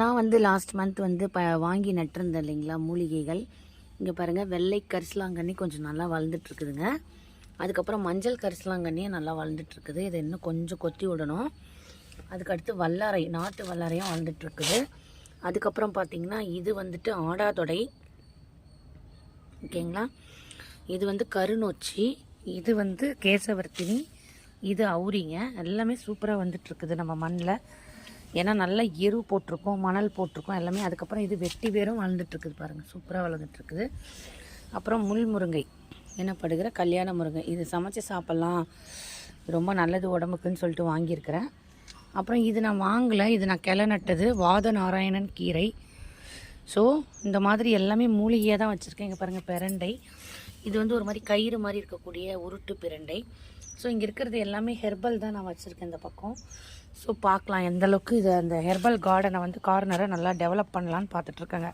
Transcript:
நான் வந்து last month வந்து வாங்கி நட்டிருந்தேன் இல்லைங்களா மூலிகைகள். இங்கே பாருங்கள், வெள்ளை கரிசலாங்கண்ணி கொஞ்சம் நல்லா வளர்ந்துட்டுருக்குதுங்க. அதுக்கப்புறம் மஞ்சள் கரிசலாங்கண்ணியும் நல்லா வளர்ந்துட்டுருக்குது. இதை இன்னும் கொஞ்சம் கொத்தி விடணும். அதுக்கடுத்து வல்லாரை, நாட்டு வல்லாரையும் வளர்ந்துட்டுருக்குது. அதுக்கப்புறம் பார்த்திங்கன்னா இது வந்துட்டு ஆடாதொடை, ஓகேங்களா. இது வந்து கருநொச்சி, இது வந்து கேசவர்த்தினி, இது அவுரிங்க. எல்லாமே சூப்பராக வந்துட்டுருக்குது நம்ம மண்ணில். ஏன்னா நல்லா எரு போட்டிருக்கோம், மணல் போட்டிருக்கோம் எல்லாமே. அதுக்கப்புறம் இது வெட்டி வேரும் வளர்ந்துட்டுருக்குது பாருங்கள், சூப்பராக வளர்ந்துட்டுருக்குது. அப்புறம் முள் முருங்கை என்னப்படுகிற கல்யாண முருங்கை, இது சமைச்சு சாப்பிட்லாம், ரொம்ப நல்லது உடம்புக்குன்னு சொல்லிட்டு வாங்கியிருக்கிறேன். அப்புறம் இது நான் வாங்கலை, இது நான் கிளை நட்டது, வாத நாராயணன் கீரை. ஸோ இந்த மாதிரி எல்லாமே மூலிகையாக தான் வச்சுருக்கேன். இங்கே பாருங்கள், பிரண்டை, இது வந்து ஒரு மாதிரி கயிறு மாதிரி இருக்கக்கூடிய உருட்டு பிரண்டை. ஸோ இங்கே இருக்கிறது எல்லாமே ஹெர்பல் தான் நான் வச்சுருக்கேன் இந்த பக்கம். ஸோ பார்க்கலாம் எந்தளவுக்கு இது அந்த ஹெர்பல் கார்டனை வந்து கார்னரை நல்லா டெவலப் பண்ணலான்னு பார்த்துட்ருக்கேங்க.